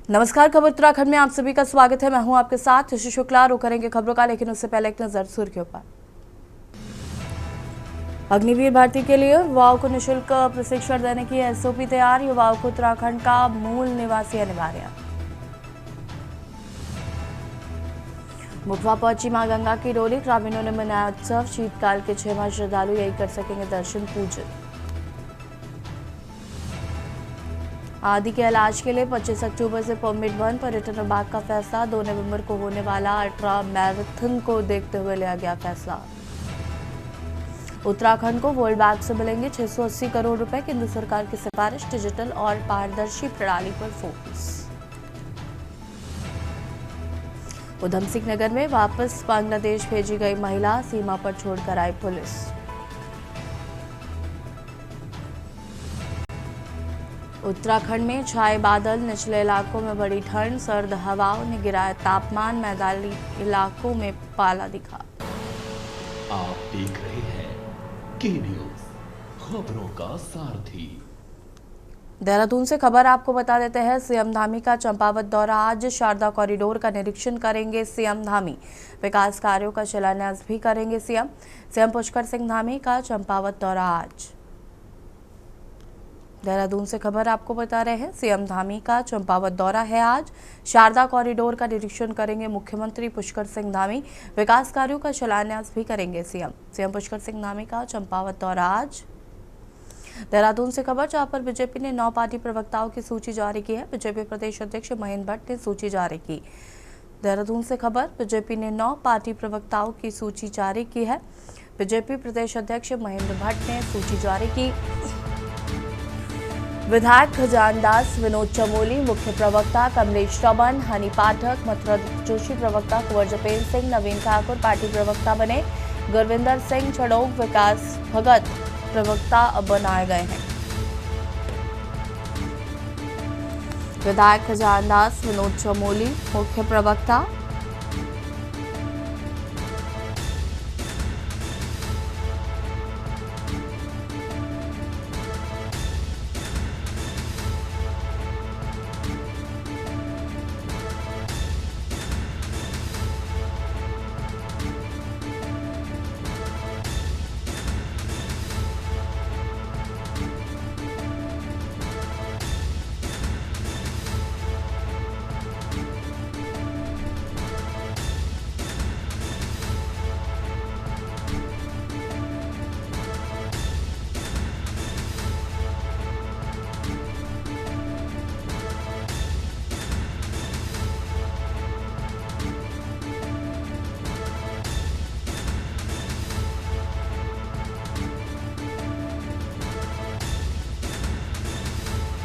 नमस्कार, खबर उत्तराखंड में आप सभी का स्वागत है। मैं हूं आपके साथ ऋषि शुक्ला। रुक करेंगे खबरों का, लेकिन उससे पहले एक नजर सुर्खियों पर। अग्निवीर भर्ती के लिए युवाओं को निःशुल्क प्रशिक्षण देने की एसओपी तैयार। युवाओं को उत्तराखंड का मूल निवासी अनिवार्य। मुखवा पहुंची मां गंगा की डोली, ग्रामीणों ने मनाया उत्सव। शीतकाल के 6 माह श्रद्धालु यही कर सकेंगे दर्शन पूजन। आदि के इलाज के लिए 25 अक्टूबर से परमिट बंद। पर्यटन विभाग का फैसला। 2 नवंबर को होने वाला अल्ट्रा मैराथन को देखते हुए लिया गया फैसला। उत्तराखंड को वर्ल्ड बैंक से मिलेंगे 680 करोड़ रुपए। केंद्र सरकार की सिफारिश। डिजिटल और पारदर्शी प्रणाली पर फोकस। उधम सिंह नगर में वापस बांग्लादेश भेजी गई महिला, सीमा पर छोड़कर आई पुलिस। उत्तराखंड में छाए बादल, निचले इलाकों में बड़ी ठंड। सर्द हवाओं ने गिराया तापमान, मैदानी इलाकों में पाला दिखा। आप देख रहे हैं के न्यूज़, खबरों का सारथी। देहरादून से खबर आपको बता देते हैं। सीएम धामी का चंपावत दौरा आज। शारदा कॉरिडोर का निरीक्षण करेंगे सीएम धामी। विकास कार्यों का शिलान्यास भी करेंगे सीएम। सीएम पुष्कर सिंह धामी का चंपावत दौरा आज। देहरादून से खबर आपको बता रहे हैं। सीएम धामी का चंपावत दौरा है आज। शारदा कॉरिडोर का निरीक्षण करेंगे मुख्यमंत्री पुष्कर सिंह धामी। विकास कार्यों का शिलान्यास भी करेंगे सीएम। सीएम पुष्कर सिंह धामी का चंपावत दौरा आज। देहरादून से खबर, जहां पर बीजेपी ने 9 पार्टी प्रवक्ताओं की सूची जारी की है। बीजेपी प्रदेश अध्यक्ष महेंद्र भट्ट ने सूची जारी की। देहरादून से खबर, बीजेपी ने 9 पार्टी प्रवक्ताओं की सूची जारी की है। बीजेपी प्रदेश अध्यक्ष महेंद्र भट्ट ने सूची जारी की। विधायक खजान दास, विनोद चमोली मुख्य प्रवक्ता, कमलेश रमन, हनी पाठक, मथुरा जोशी प्रवक्ता, कुंवर जपेंद्र सिंह, नवीन ठाकुर पार्टी प्रवक्ता बने। गुरविंदर सिंह चड़ोक, विकास भगत प्रवक्ता बनाए गए हैं। विधायक खजान दास, विनोद चमोली मुख्य प्रवक्ता।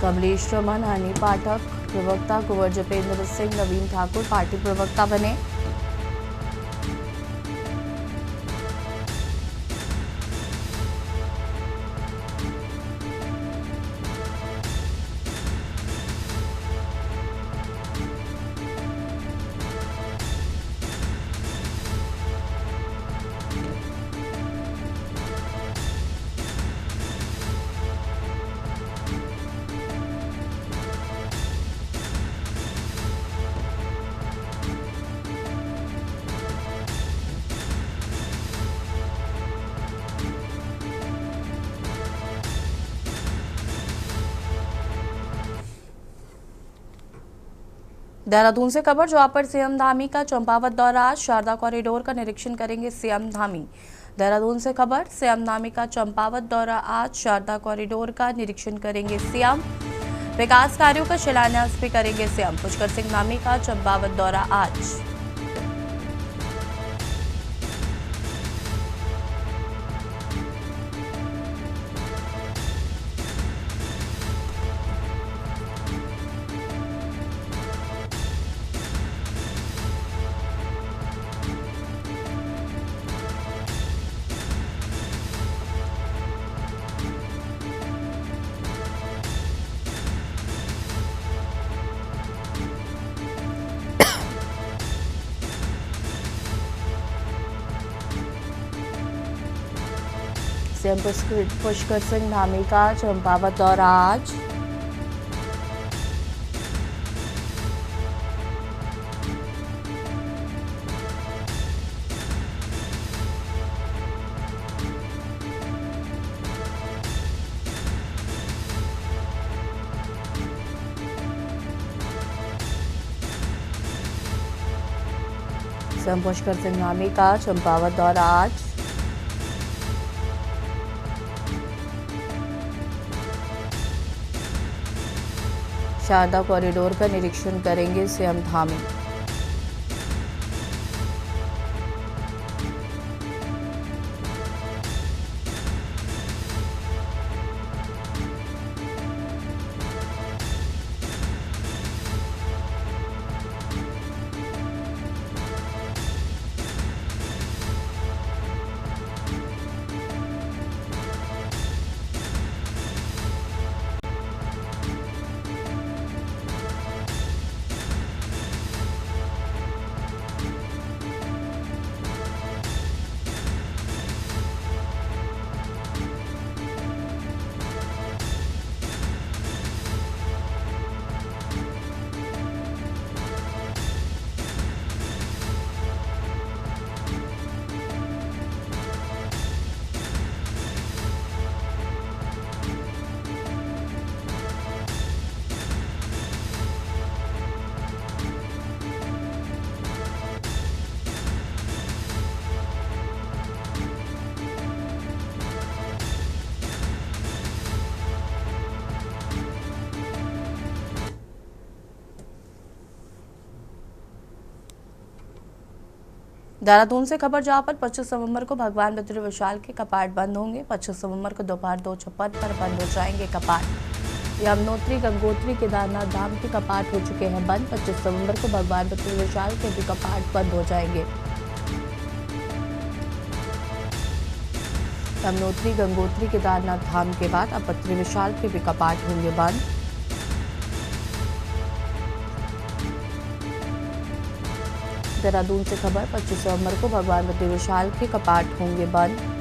कमलेश रमन, हनी पाठक प्रवक्ता, कुंवर जपेंद्र सिंह, नवीन ठाकुर पार्टी प्रवक्ता बने। देहरादून से खबर, जहां पर सीएम धामी का चंपावत दौरा आज। शारदा कॉरिडोर का निरीक्षण करेंगे सीएम धामी। देहरादून से खबर, सीएम धामी का चंपावत दौरा आज। शारदा कॉरिडोर का निरीक्षण करेंगे सीएम। विकास कार्यों का शिलान्यास भी करेंगे सीएम। पुष्कर सिंह धामी का चंपावत दौरा आज। सीएम पुष्कर सिंह धामी का चंपावत दौरा आज। सीएम पुष्कर सिंह धामी का चंपावत दौरा आज। शारदा कॉरिडोर का निरीक्षण करेंगे सीएम धामी। देहरादून से खबर जहां पर 25 नवंबर को भगवान बद्री विशाल के कपाट बंद होंगे। 25 नवंबर को दोपहर 2:56 पर बंद हो जाएंगे कपाट। यमुनोत्री, गंगोत्री, केदारनाथ धाम के कपाट हो चुके हैं बंद। 25 नवंबर को भगवान बद्री विशाल के भी कपाट बंद हो जाएंगे। यमुनोत्री, गंगोत्री, केदारनाथ धाम के बाद अब बद्री विशाल के भी कपाट होंगे बंद। देहरादून से खबर 25 नवंबर को भगवान बद्री विशाल के कपाट होंगे बंद।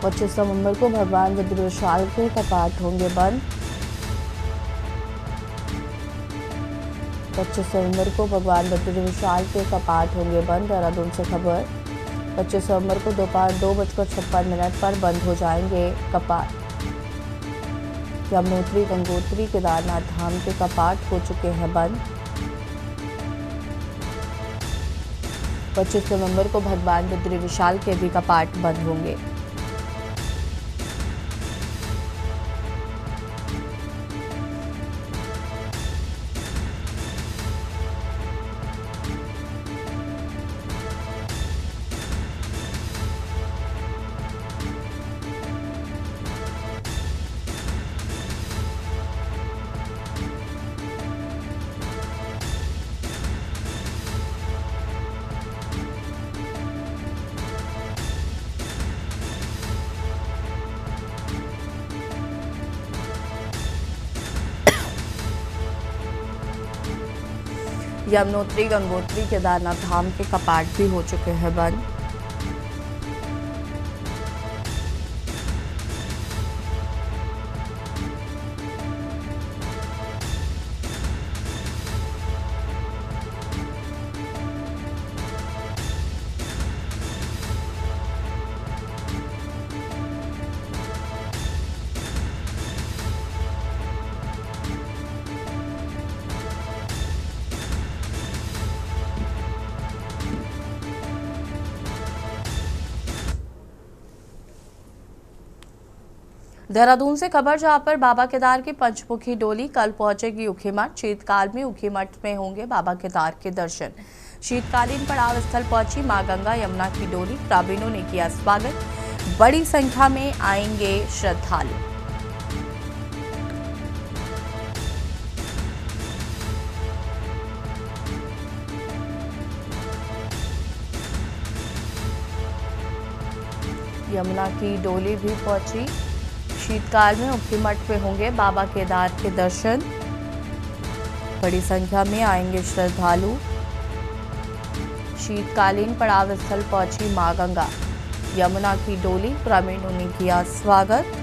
पच्चीस नवंबर को भगवान बद्री विशाल के कपाट होंगे बंद। 25 नवंबर को भगवान बद्री विशाल के कपाट होंगे बंद। देहरादून से खबर 25 नवंबर को दोपहर 2:56 पर बंद हो जाएंगे कपाट। यमुनोत्री, गंगोत्री, केदारनाथ धाम के कपाट हो चुके हैं बंद। 25 नवंबर को भगवान बद्री विशाल के भी कपाट बंद होंगे। यमुनोत्री, गंगोत्री, केदारनाथ धाम के कपाट भी हो चुके हैं बंद। देहरादून से खबर जहां पर बाबा केदार की पंचमुखी डोली कल पहुंचेगी ऊखीमठ। शीतकाल में ऊखीमठ में होंगे बाबा केदार के दर्शन। शीतकालीन पड़ाव स्थल पहुंची मां गंगा यमुना की डोली। ग्रामीणों ने किया स्वागत। बड़ी संख्या में आएंगे श्रद्धालु। यमुना की डोली भी पहुंची। शीतकाल में उखी मठ में होंगे बाबा केदार के दर्शन। बड़ी संख्या में आएंगे श्रद्धालु। शीतकालीन पड़ाव स्थल पहुंची मां गंगा, यमुना की डोली, ग्रामीणों ने किया स्वागत।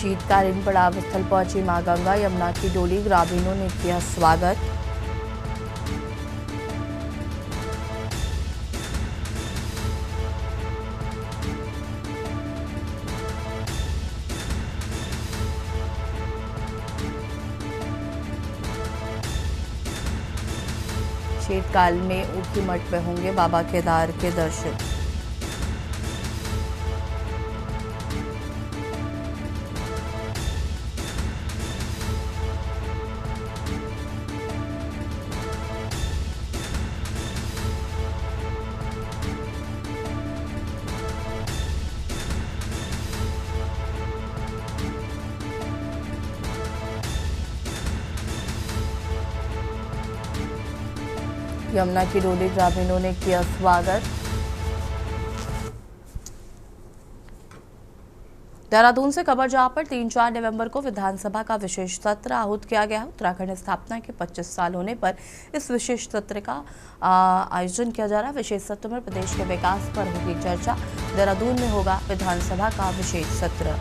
शीतकालीन पड़ाव स्थल पहुंची मां गंगा, यमुना की डोली, ग्रामीणों ने किया स्वागत। शीतकाल में ऊखी मठ में होंगे बाबा केदार के दर्शन। यमुना की डोली, ग्रामीणों ने किया स्वागत। देहरादून से खबर जहां पर 3-4 नवंबर को विधानसभा का विशेष सत्र आहूत किया गया। उत्तराखंड स्थापना के 25 साल होने पर इस विशेष सत्र का आयोजन किया जा रहा है। विशेष सत्र में प्रदेश के विकास पर होगी चर्चा। देहरादून में होगा विधानसभा का विशेष सत्र।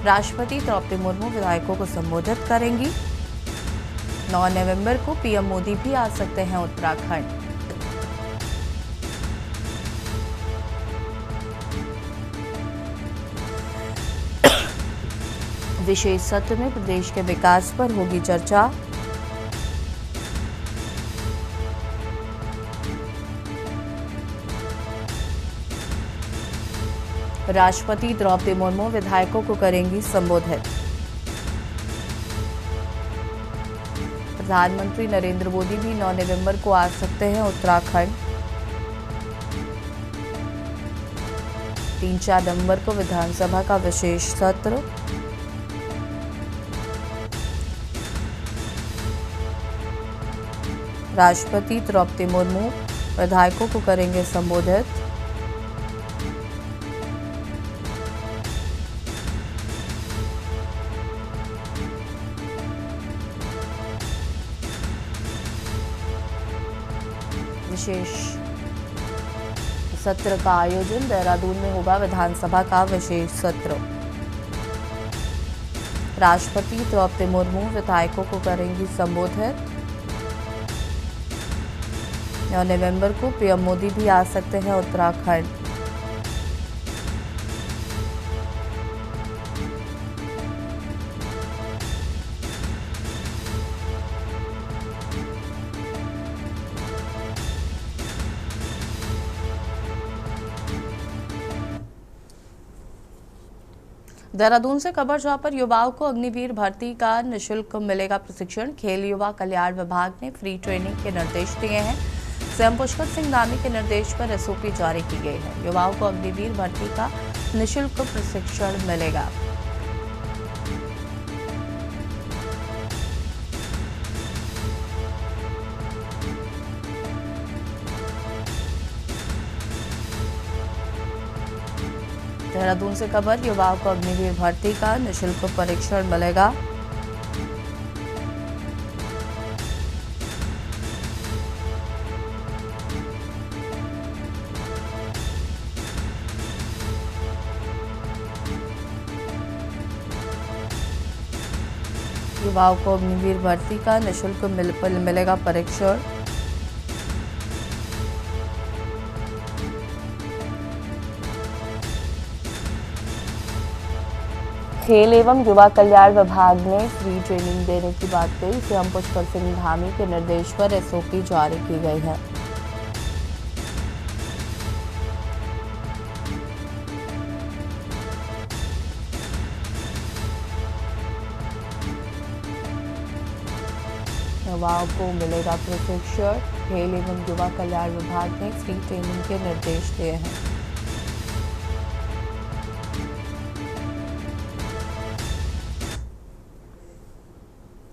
राष्ट्रपति द्रौपदी मुर्मू विधायकों को संबोधित करेंगी। 9 नवंबर को पीएम मोदी भी आ सकते हैं उत्तराखंड। विशेष सत्र में प्रदेश के विकास पर होगी चर्चा। राष्ट्रपति द्रौपदी मुर्मू विधायकों को करेंगी संबोधित। प्रधानमंत्री नरेंद्र मोदी भी 9 नवंबर को आ सकते हैं उत्तराखंड। 3-4 नवंबर को विधानसभा का विशेष सत्र। राष्ट्रपति द्रौपदी मुर्मू विधायकों को करेंगे संबोधित। विशेष सत्र का आयोजन देहरादून में होगा। विधानसभा का विशेष सत्र। राष्ट्रपति द्रौपदी मुर्मू विधायकों को करेंगी संबोधित। 9 नवंबर को पीएम मोदी भी आ सकते हैं उत्तराखंड। देहरादून से खबर जहां पर युवाओं को अग्निवीर भर्ती का निःशुल्क मिलेगा प्रशिक्षण। खेल युवा कल्याण विभाग ने फ्री ट्रेनिंग के निर्देश दिए हैं। सीएम पुष्कर सिंह धामी के निर्देश पर एसओपी जारी की गई है। युवाओं को अग्निवीर भर्ती का निःशुल्क प्रशिक्षण मिलेगा। देहरादून से खबर युवाओं को अग्निवीर भर्ती का निःशुल्क परीक्षण मिलेगा। युवाओं को अग्निवीर भर्ती का निःशुल्क मिलेगा परीक्षण। खेल एवं युवा कल्याण विभाग ने फ्री ट्रेनिंग देने की बात कही। सीएम पुष्कर सिंह धामी के निर्देश पर एसओपी जारी की गई है। युवाओं को मिलेगा प्रशिक्षण। खेल एवं युवा कल्याण विभाग ने फ्री ट्रेनिंग के निर्देश दिए हैं।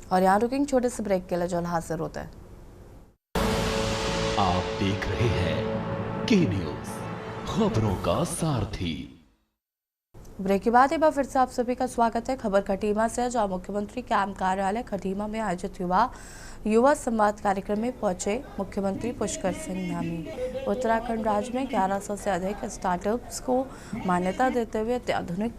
और यहाँ रुकेंगे छोटे से ब्रेक के लिए, जो हाजिर होता है। आप देख रहे हैं के न्यूज, खबरों का सारथी। ब्रेक के बाद एक बार फिर से आप सभी का स्वागत है। खबर खटीमा से, जहां मुख्यमंत्री कैंप कार्यालय खटीमा में आयोजित युवा संवाद कार्यक्रम में पहुंचे मुख्यमंत्री पुष्कर सिंह धामी। उत्तराखंड राज्य में 1100 से अधिक स्टार्टअप्स को मान्यता देते हुए अत्याधुनिक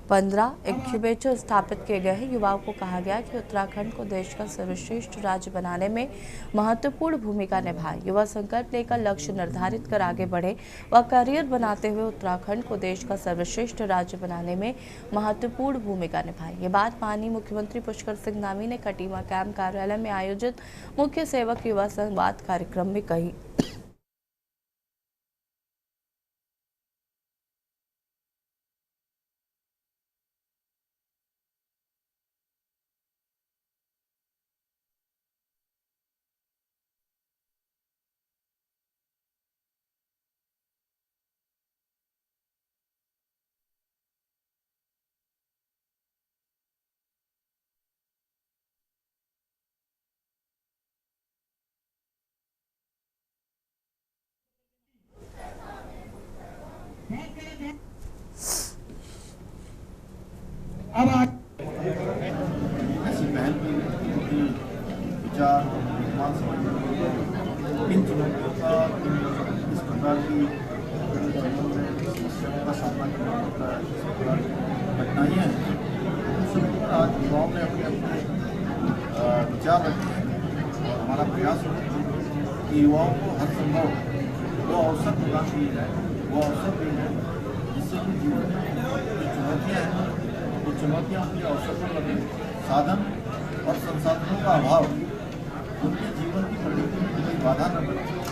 15 इंक्यूबेटर स्थापित किए गए हैं। युवाओं को कहा गया कि उत्तराखंड को देश का सर्वश्रेष्ठ राज्य बनाने में महत्वपूर्ण भूमिका निभाएं। युवा संकल्प लेकर लक्ष्य निर्धारित कर आगे बढ़े व करियर बनाते हुए उत्तराखंड को देश का सर्वश्रेष्ठ राज्य बनाने में महत्वपूर्ण भूमिका निभाएं। ये बात माननीय मुख्यमंत्री पुष्कर सिंह धामी ने खटीमा कैंप कार्यालय में आयोजित मुख्य सेवक युवा संवाद कार्यक्रम में कही। अब ऐसी पहल की विचार निर्माण इन चुनौतियों का इस प्रकार की समस्याओं का सामना करना पड़ता है, इस प्रकार कठिनाइयाँ हैं। उन सभी पर आज युवाओं ने अपने अपने विचार रखे हैं और हमारा प्रयास हो कि युवाओं को हर संभव वो अवसर प्रदान किए जाए, वो अवसर दिए जाए जिससे कि जीवन में जो चुनौतियाँ हैं वो चुनौतियाँ उनके अवसर पर लगे। साधन और संसाधनों का अभाव उनके जीवन की प्रगति में कोई बाधा न बने।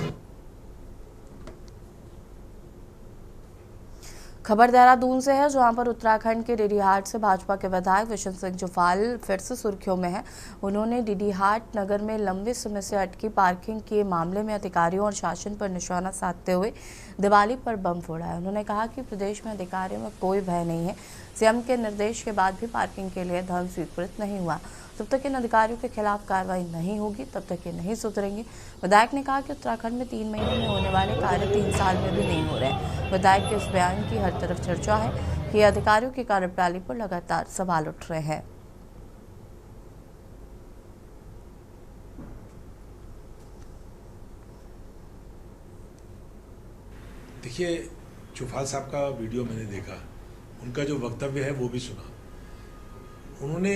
खबर देहरादून से है, जहां पर उत्तराखंड के डीडीहाट से भाजपा के विधायक विशन सिंह जुफाल फिर से सुर्खियों में हैं। उन्होंने डीडीहाट नगर में लंबे समय से अटकी पार्किंग के मामले में अधिकारियों और शासन पर निशाना साधते हुए दिवाली पर बम फोड़ा है। उन्होंने कहा कि प्रदेश में अधिकारियों में कोई भय नहीं है। सीएम के निर्देश के बाद भी पार्किंग के लिए धन स्वीकृत नहीं हुआ। जब तक इन अधिकारियों के खिलाफ कार्रवाई नहीं होगी तब तक ये नहीं सुधरेंगे। विधायक ने कहा कि उत्तराखंड में 3 महीने में होने वाले कार्य 3 साल में भी नहीं हो रहे। विधायक के इस बयान की हर तरफ चर्चा है कि अधिकारियों की कार्यप्रणाली पर लगातार सवाल उठ रहे हैं। देखिए, जुफाल साहब का वीडियो मैंने देखा, उनका जो वक्तव्य है वो भी सुना। उन्होंने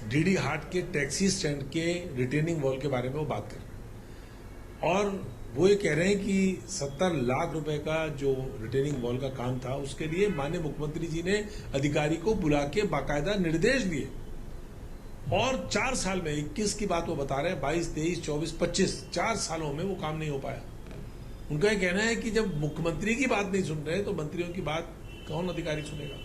डीडीहाट के टैक्सी स्टैंड के रिटेनिंग वॉल के बारे में वो बात कर रहे हैं और वो ये कह रहे हैं कि 70 लाख रुपए का जो रिटेनिंग वॉल का काम था उसके लिए माननीय मुख्यमंत्री जी ने अधिकारी को बुला के बाकायदा निर्देश दिए और 4 साल में 21 की बात वो बता रहे हैं, 22, 23, 24, 25 4 सालों में वो काम नहीं हो पाया। उनका ये कहना है कि जब मुख्यमंत्री की बात नहीं सुन रहे तो मंत्रियों की बात कौन अधिकारी सुनेगा।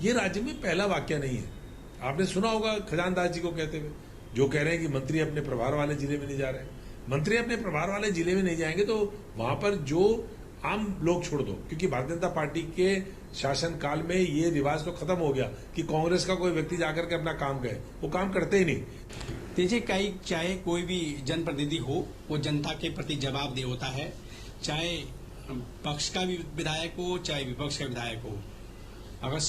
ये राज्य में पहला वाक्य नहीं है। आपने सुना होगा खजानदास जी को कहते हुए, जो कह रहे हैं कि मंत्री अपने प्रभार वाले जिले में नहीं जा रहे। मंत्री अपने प्रभार वाले जिले में नहीं जाएंगे तो वहां पर जो आम लोग छोड़ दो, क्योंकि भारतीय जनता पार्टी के शासन काल में ये रिवाज तो खत्म हो गया कि कांग्रेस का कोई व्यक्ति जाकर के अपना काम करे, वो काम करते ही नहीं। देखिए, चाहे कोई भी जनप्रतिनिधि हो वो जनता के प्रति जवाबदेह होता है, चाहे पक्ष का भी विधायक हो चाहे विपक्ष का विधायक हो। अगर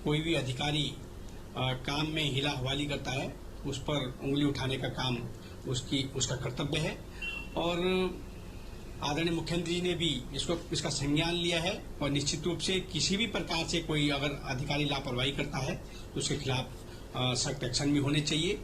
कोई भी अधिकारी काम में हिला हवाली करता है उस पर उंगली उठाने का काम उसका कर्तव्य है और आदरणीय मुख्यमंत्री जी ने भी इसका संज्ञान लिया है और निश्चित रूप से किसी भी प्रकार से कोई अगर अधिकारी लापरवाही करता है तो उसके खिलाफ सख्त एक्शन भी होने चाहिए।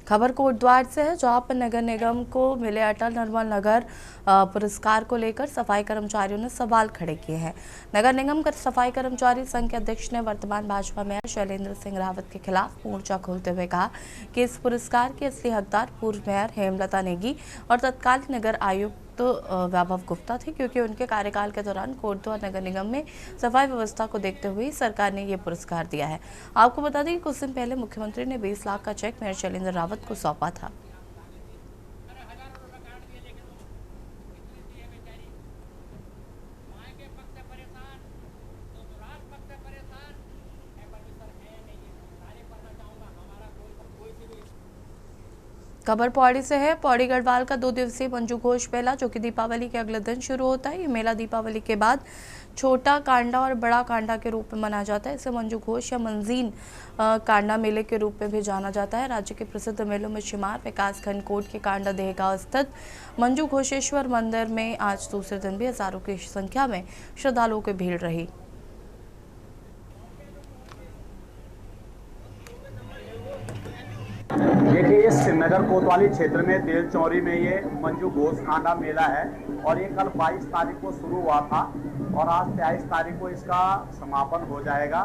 खबर कोटद्वार से है, जहां पर नगर निगम को मिले अटल निर्मल नगर पुरस्कार को लेकर सफाई कर्मचारियों ने सवाल खड़े किए हैं। नगर निगम का सफाई कर्मचारी संघ के अध्यक्ष ने वर्तमान भाजपा मेयर शैलेंद्र सिंह रावत के खिलाफ मोर्चा खोलते हुए कहा कि इस पुरस्कार के असली हकदार पूर्व मेयर हेमलता नेगी और तत्कालीन नगर आयुक्त वैभव गुप्ता थे, क्योंकि उनके कार्यकाल के दौरान कोटद्वार नगर निगम में सफाई व्यवस्था को देखते हुए सरकार ने ये पुरस्कार दिया है। आपको बता दें कि कुछ दिन पहले मुख्यमंत्री ने 20 लाख का चेक मेयर शैलेंद्र रावत को सौंपा था। खबर पौड़ी से है। पौड़ी गढ़वाल का 2 दिवसीय मंजू घोष मेला, जो कि दीपावली के अगले दिन शुरू होता है। ये मेला दीपावली के बाद छोटा कांडा और बड़ा कांडा के रूप में मनाया जाता है। इसे मंजू घोष या मंजीन कांडा मेले के रूप में भी जाना जाता है। राज्य के प्रसिद्ध मेलों में शुमार विकासखंड कोट के कांडा देहगांव स्थित मंजू घोषेश्वर मंदिर में आज दूसरे दिन भी हजारों की संख्या में श्रद्धालुओं की भीड़ रही। देखिए, इस नगर कोतवाली क्षेत्र में तेल चौरी में ये मंजू घोष कांडा मेला है और ये कल 22 तारीख को शुरू हुआ था और आज 23 तारीख को इसका समापन हो जाएगा।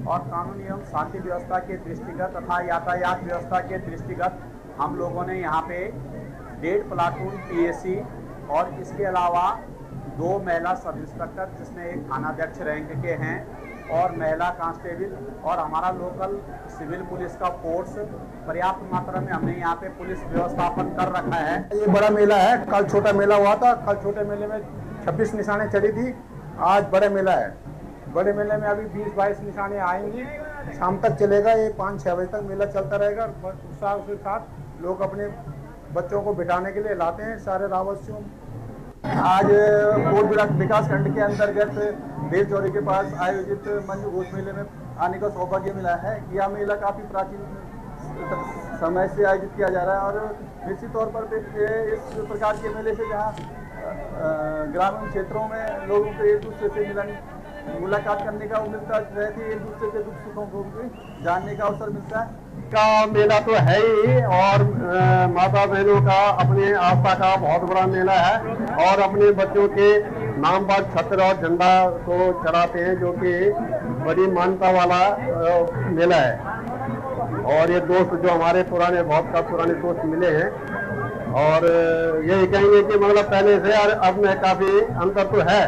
और कानून एवं शांति व्यवस्था के दृष्टिगत तथा यातायात व्यवस्था के दृष्टिगत हम लोगों ने यहाँ पे 1.5 प्लाटून पीएसी और इसके अलावा 2 महिला सब इंस्पेक्टर, जिसमें एक थानाध्यक्ष रैंक के हैं, और महिला कांस्टेबल और हमारा लोकल सिविल पुलिस का फोर्स पर्याप्त मात्रा में हमने यहाँ पे पुलिस व्यवस्थापन कर रखा है। ये बड़ा मेला है। कल छोटा मेला हुआ था। कल छोटे मेले में 26 निशानें चढ़ी थी। आज बड़े मेला है। बड़े मेले में अभी 20-22 निशानें आएंगी। शाम तक चलेगा। ये 5-6 बजे तक मेला चलता रहेगा। उत्साह के साथ लोग अपने बच्चों को बिठाने के लिए लाते हैं सारे रावसियों। आज कोटद्वार विकास खंड के अंतर्गत देव चौरी के पास आयोजित मंजू घोष मेले में आने का सौभाग्य मिला है। यह मेला काफी प्राचीन समय से आयोजित किया जा रहा है और निश्चित तौर पर इस प्रकार के मेले से जहाँ ग्रामीण क्षेत्रों में लोगों को एक दूसरे से मुलाकात करने का मिलता रहती है, एक दूसरे के दुख सुखों को जानने का अवसर मिलता है। का मेला तो है ही और माता बहनों का अपने आस्था का बहुत बड़ा मेला है और अपने बच्चों के नाम पर छत्र और झंडा को चढ़ाते हैं, जो कि बड़ी मान्यता वाला मेला है। और ये दोस्त जो हमारे बहुत पुराने दोस्त मिले हैं और यही कहेंगे कि मतलब पहले से और अब में काफी अंतर तो है।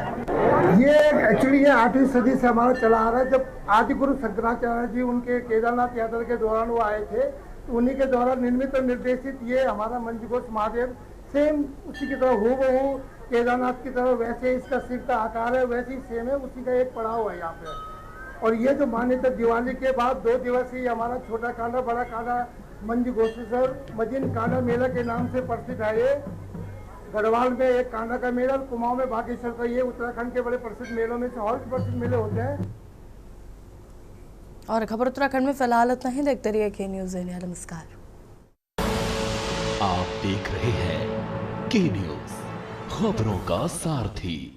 ये एक्चुअली ये 8वीं सदी से हमारा चला आ रहा है। जब आदि गुरु शंकराचार्य जी उनके केदारनाथ यात्रा के दौरान वो आए थे, तो उन्हीं के द्वारा निर्मित और निर्देशित ये हमारा मंजू घोष महादेव सेम उसी की तरह हूबहू केदारनाथ की तरह वैसे इसका सिर का आकार है, वैसे ही सेम है, उसी का एक पड़ाव है यहाँ पे। और ये जो मान्यता दिवाली के बाद 2 दिवसीय हमारा छोटा कांडा बड़ा कांडा मंजू घोषेश्वर मजीन कांडा मेला के नाम से प्रसिद्ध है। ये गढ़वाल में एक कांडा का मेला, कुमाऊं में बागेश्वर का, ये उत्तराखंड के बड़े प्रसिद्ध मेलों में से और प्रसिद्ध मेले होते हैं। और खबर उत्तराखंड में फिलहाल इतना ही। देखते रहिए के न्यूज़ इंडिया। नमस्कार। आप देख रहे हैं के न्यूज़, खबरों का सारथी।